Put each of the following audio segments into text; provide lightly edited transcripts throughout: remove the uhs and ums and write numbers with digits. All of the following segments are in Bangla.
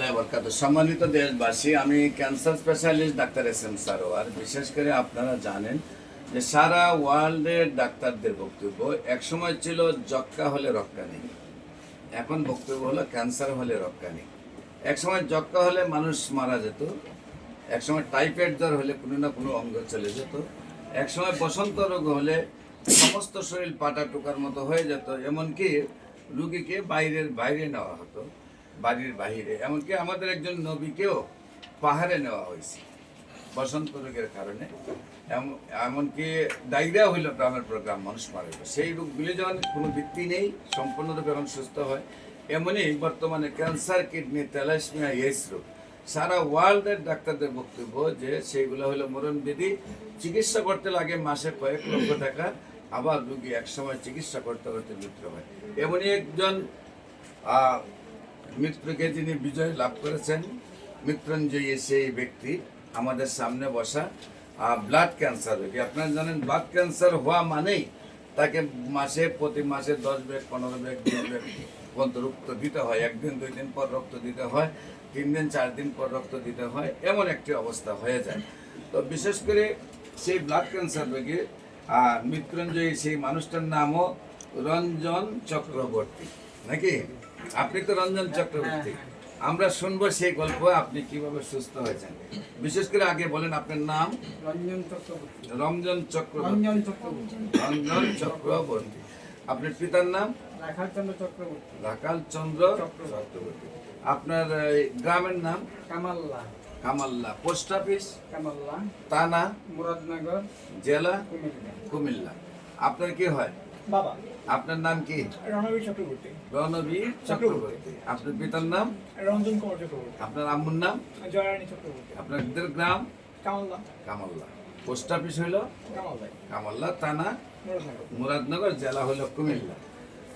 রহমতুল্লাহি ওয়া বারাকাতুহু। সম্মানিত দেশবাসী, আমি cancer specialist doctor SM. Sarwar. বিশেষ করে আপনারা জানেন যে সারা ওয়ার্ল্ডের ডাক্তারদের বক্তব্য একসময় ছিল যক্ষ্মা হলে রক্ষা নেই, এখন বক্তব্য হলো ক্যান্সার হলে রক্ষা নেই। একসময় যক্ষ্মা হলে মানুষ মারা যেত, একসময় টাইফয়েড জ্বর হলে কোনো না কোনো অঙ্গ চলে যেত, একসময় বসন্ত রোগ হলে সমস্ত শরীর পাটা টুকার মতো হয়ে যেত, এমনকি রুগীকে বাইরে নেওয়া হতো, বাড়ির বাহিরে। এমনকি আমাদের একজন নবীকেও পাহাড়ে নেওয়া হয়েছে বসন্ত রোগের কারণে। এমনকি ডায়রিয়া হইল গ্রামের পর গ্রাম মানুষ মারা গেল। সেই রোগগুলি যখন কোনো ভিত্তি নেই, সম্পূর্ণরূপে এখন সুস্থ হয়। এমনই বর্তমানে ক্যান্সার, কিডনি, থ্যালাসেমিয়া, এইডস রোগ সারা ওয়ার্ল্ডের ডাক্তারদের বক্তব্য যে সেইগুলো হলো মরণবিধি। চিকিৎসা করতে লাগে মাসে কয়েক লক্ষ টাকা, আবার রুগী একসময় চিকিৎসা করতে করতে মৃত্যু হয়। এমনই একজন মৃত্যুকে যিনি বিজয় লাভ করেছেন, মৃত্যুঞ্জয়ী সেই ব্যক্তি আমাদের সামনে বসা। ব্লাড ক্যান্সার রোগী, আপনারা জানেন ব্লাড ক্যান্সার হওয়া মানেই তাকে প্রতি মাসে 10 ব্যাগ 15 ব্যাগ 20 ব্যাগ পর্যন্ত রক্ত দিতে হয়। 1 দিন 2 দিন পর রক্ত দিতে হয়, 3 দিন 4 দিন পর রক্ত দিতে হয়, এমন একটি অবস্থা হয়ে যায়। তো বিশেষ করে সেই ব্লাড ক্যান্সার রোগী মৃত্যুঞ্জয়ী সেই মানুষটার নামও রঞ্জন চক্রবর্তী, নাকি? আপনি তো রঞ্জন চক্রবর্তী। আমরা শুনবো সেই গল্প, আপনি কিভাবে সুস্থ হয়েছেন। বিশেষ করে আগে বলেন আপনার নাম। রঞ্জন চক্রবর্তী। আপনার পিতার নাম? রাখাল চন্দ্র চক্রবর্তী। আপনার গ্রামের নাম? কামাল্লা। Post office? থানা? মুরাদনগর। জেলা? কুমিল্লা। আপনার কি হয়? বাবা। আপনার নাম কি? রণবীর চক্রবর্তী। রণবীর চক্রবর্তী। আপনার পিতার নাম? রঞ্জন কুমার চক্রবর্তী। আপনার আম্মুর নাম? জয়রানী চক্রবর্তী। আপনাদের গ্রাম? কামাল্লা। পোস্ট অফিস হইল কামাল্লা, থানা মুরাদনগর, জেলা হইল কুমিল্লা।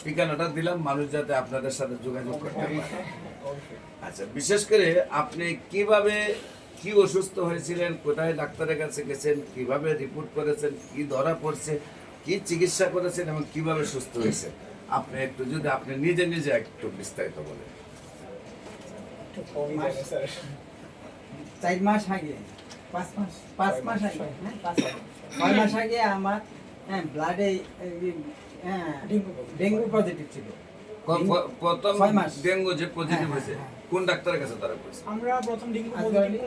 ঠিকানাটা দিলাম মানুষ যাতে আপনাদের সাথে যোগাযোগ করতে পারে। আচ্ছা, বিশেষ করে আপনি কি অসুস্থ হয়েছিলেন, কোথায় ডাক্তারের কাছে গেছেন, কিভাবে রিপোর্ট করেছেন, কি ধরা পড়ছে, কি চিকিৎসা করেছেন এবং কিভাবে সুস্থ হয়েছে, আপনি একটু যদি আপনি নিজে একটু বিস্তারিত বলেন। 4 মাস আগে, 5 মাস আগে, 6 মাস আগে আমার ব্লাডে ডেঙ্গু পজিটিভ ছিল। প্রথম ডেঙ্গু যে পজিটিভ হয়েছে কোন ডাক্তারের কাছে ধরা পড়েছে? আমরা প্রথম ডেঙ্গু পজিটিভ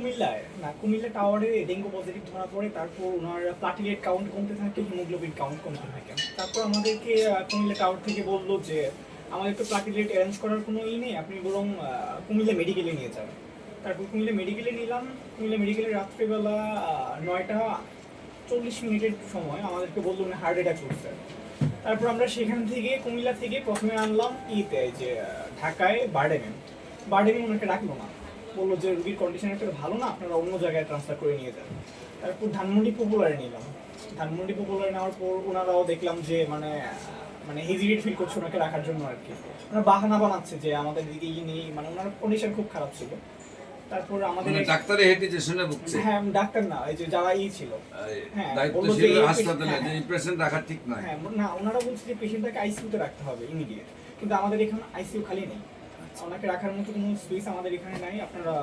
কুমিল্লা টাওয়ারে ডেঙ্গু পজিটিভ ধরা পড়ে। তারপর ওনার প্লাটিলেট কাউন্ট কমতে থাকে, হিমোগ্লোবিন কাউন্ট কমতে থাকে। তারপর আমাদেরকে কুমিল্লা টাওয়ার থেকে বললো যে আমাদের তো প্লাটিলেট অ্যারেঞ্জ করার কোনো নেই, আপনি বরং কুমিল্লা মেডিকেলে নিয়ে যান। তারপর কুমিল্লা মেডিকেলে নিলাম। কুমিল্লা মেডিকেলে রাত্রিবেলা 9:40 সময় আমাদেরকে বললো উনি হার্ট অ্যাটাক করছে। তারপর আমরা সেখান থেকে কুমিল্লা থেকে প্রথমে আনলাম যে ঢাকায় বারডেমে ওনাকে রাখলো না, বললো যে রুগীর কন্ডিশন একটা ভালো না, আপনারা অন্য জায়গায় ট্রান্সফার করে নিয়ে যান। তারপর ধানমন্ডি পপুলারে নিলাম। ধানমন্ডি পপুলারে নেওয়ার পর ওনারাও দেখলাম যে মানে হেজিটেট ফিল করছে ওনাকে রাখার জন্য আর কি। ওনারা বাহানা বানাচ্ছে যে আমাদের দিকে নেই, মানে ওনার কন্ডিশন খুব খারাপ ছিল। তারপর আমাদের ডাক্তারে হেঁটে শুনে বুঝছে, হ্যাঁ ডাক্তার না, এই যে যারা ছিল, হ্যাঁ দায়িত্বশীল হাসপাতালে যে পেশেন্ট রাখা ঠিক নয়। হ্যাঁ না, ওনারা বলছে যে পেশেন্টটাকে আইসিইউতে রাখতে হবে ইমিডিয়েট, কিন্তু আমাদের এখানে আইসিইউ খালি নেই, ওনাকে রাখার মতো কোনো স্পেস আমাদের এখানে নাই। আপনারা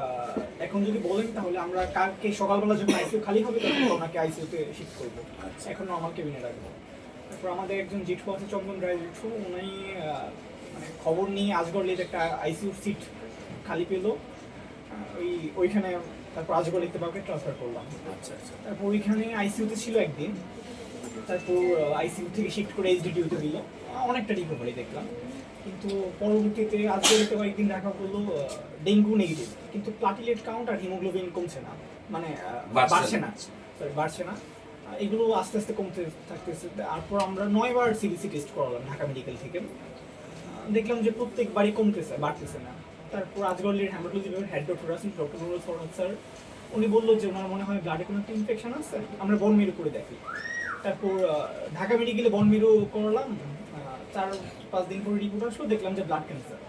এখন যদি বলেন তাহলে আমরা কালকে সকালবেলা যখন আইসিইউ খালি হবে তখন ওনাকে আইসিইউতে শিফট করবো, এখন আমার কেবিনে রাখবো। তারপর আমাদের একজন জেঠু আছে, চন্দন রায় জেঠু, উনি মানে খবর নিয়ে আজগরলিতে একটা আইসিইউ সিট খালি পেলো ওইখানে। তারপর আজগর লিখতে পারবে ট্রান্সফার করলাম। তারপর ওইখানে আইসিইউতে ছিল একদিন। তারপর আইসিইউ থেকে শিফট করে এইচডিটিউতে দিল, অনেকটা রিকভারি দেখলাম। কিন্তু পরবর্তীতে আজগর লিখতে কয়েকদিন রাখা করলো ডেঙ্গু নেগেটিভ, কিন্তু প্লাটিলেট কাউন্ট আর হিমোগ্লোবিন কমছে না, মানে বাড়ছে না। এগুলো আস্তে আস্তে কমতে থাকতেছে। তারপর আমরা 9 বার সিবিসি টেস্ট করালাম ঢাকা মেডিকেল থেকে, দেখলাম যে প্রত্যেকবারই কমতেছে, বাড়তেছে না। তারপর আজগরলির হেমাটোলজি বিভাগের হেড ডক্টর আছেন, ডক্টর নুরুল ফরহাদ স্যার, উনি বললো যে ওনার মনে হয় ব্লাডে কোনো একটা ইনফেকশন আছে, আমরা বন মিরু করে দেখি। তারপর ঢাকা মেডিকেলে বন মিরু করলাম, 4-5 দিন পরে রিপোর্ট আসলো, দেখলাম যে ব্লাড ক্যান্সার।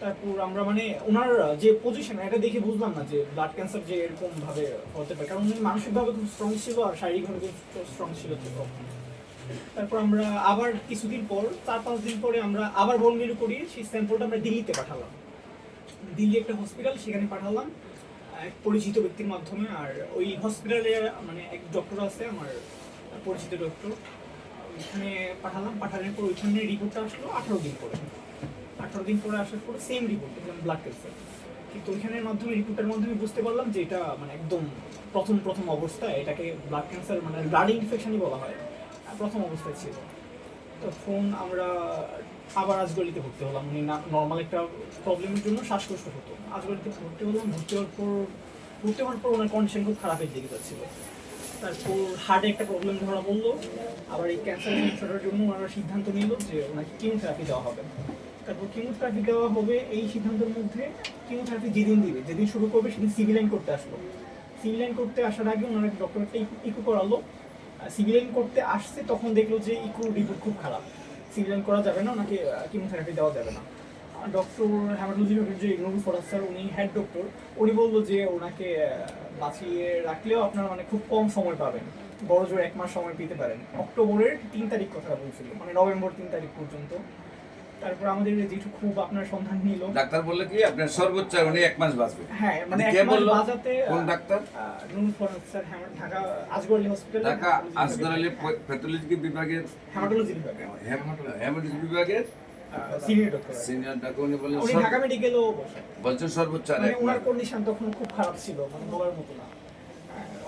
তারপর আমরা মানে ওনার যে পজিশন এটা দেখে বুঝলাম না যে ব্লাড ক্যান্সার যে এরকম ভাবে হতে পারে, কারণ উনি মানসিকভাবে খুব স্ট্রং ছিল আর শারীরিকভাবে খুব স্ট্রং ছিল। তারপর আমরা আবার কিছুদিন পর 4-5 দিন পরে আমরা আবার বন মিরু করি, সেই স্যাম্পলটা আমরা দিল্লিতে পাঠালাম। দিল্লি একটা হসপিটাল, সেখানে পাঠালাম এক পরিচিত ব্যক্তির মাধ্যমে। আর ওই হসপিটালে মানে এক ডক্টর আছে আমার পরিচিত ডক্টর, ওইখানে পাঠানোর পর ওইখানে রিপোর্টটা আসলো 18 দিন পরে। 18 দিন পরে আসার পর সেম রিপোর্ট, ব্লাড ক্যান্সার। কিন্তু ওইখানের মাধ্যমে রিপোর্টের মাধ্যমে বুঝতে পারলাম যে এটা মানে একদম প্রথম অবস্থায়, এটাকে ব্লাড ক্যান্সার মানে ব্লাড ইনফেকশনই বলা হয়, প্রথম অবস্থায় ছিল। তখন আমরা আবার আজগলিতে ভর্তি হলাম। উনি নর্মাল একটা প্রবলেমের জন্য শ্বাসকষ্ট হতো, আজগলিতে ভর্তি হলাম। ভর্তি হওয়ার পর ওনার কন্ডিশন খুব খারাপের দিকে যাচ্ছিল। তারপর হার্টে একটা প্রবলেম ধরা পড়লো। আবার এই ক্যান্সার সমস্যাটার জন্য ওনারা সিদ্ধান্ত নিল যে ওনাকে কিমোথেরাপি দেওয়া হবে। তারপর কিমোথেরাপি দেওয়া হবে, এই সিদ্ধান্তের মধ্যে কিমোথেরাপি যেদিন শুরু করবে সেদিন সিভিল লাইন করতে আসলো। সিভিল লাইন করতে আসার আগে ওনারা ডক্টর একটা ইকো করালো। সিভিল লাইন করতে আসছে, তখন দেখলো যে ইকো রিপোর্ট খুব খারাপ, সিভিল লাইন করা যাবে না, ওনাকে কিমোথেরাপি দেওয়া যাবে না। ডক্টর হ্যামাটোলজি বিভাগের যে নুরুল ফরাজ স্যার, উনি হেড ডক্টর, উনি বললো যে ওনাকে বাঁচিয়ে রাখলেও আপনারা মানে খুব কম সময় পাবেন, বড় জোর 1 মাস সময় পেতে পারেন। অক্টোবরের 3 তারিখ কথা বলছিল, মানে নভেম্বর 3 তারিখ পর্যন্ত। তারপর আমাদের যেটুকু খুব আপনার সন্ধান নিল, ডাক্তার বললে কি আপনার সর্বোচ্চ উনি 1 মাস বাঁচবে? হ্যাঁ মানে কে 1 মাস বললো? বাঁচাতে। কোন doctor? Nurul Faraz sir, Dhaka Azgar Ali hospital, Dhaka Asgar Ali pathology বিভাগের হ্যামাটোলজি বিভাগে হেমাটোলজি বিভাগের সিনিয়র ডক্টর। Senior doctor. উনি বললেন উনি ঢাকা মেডিকেলও বসে। বলছেন সর্বোচ্চ আর মানে 1 ওনার মাস। কন্ডিশন তখন খুব খারাপ ছিল, মানে বলার মতো না,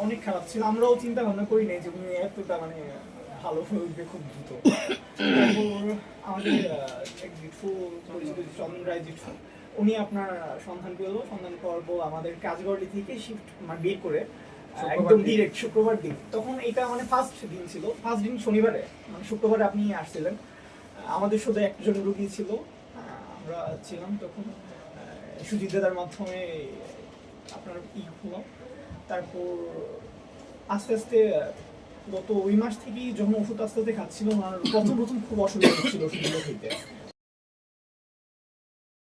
অনেক খারাপ ছিল। আমরাও চিন্তা ভাবনা করি নাই যে উনি এতটা মানে ভালো হয়ে উঠবে খুব দ্রুত। তারপর আমাদের এক জেঠু পরিচিত চন্দন রায় জেঠু, উনি আপনার সন্ধান পাওয়ার পর আমাদের কাজগড়ি থেকে শিফট মানে বের করে একদম ডিরেক্ট শুক্রবার দিন, তখন এটা মানে ফার্স্ট দিন শনিবারে, মানে শুক্রবারে আপনি আসছিলেন। আমাদের শুধু একজন রোগী ছিল, আমরা ছিলাম তখন। সুজিত দাদার মাধ্যমে আপনার হলো। তারপর আস্তে আস্তে গত ওই মাস থেকেই যখন ওষুধ আস্তে আস্তে খাচ্ছিল, প্রথম খুব অসুবিধা হচ্ছিল ওষুধগুলো খেতে।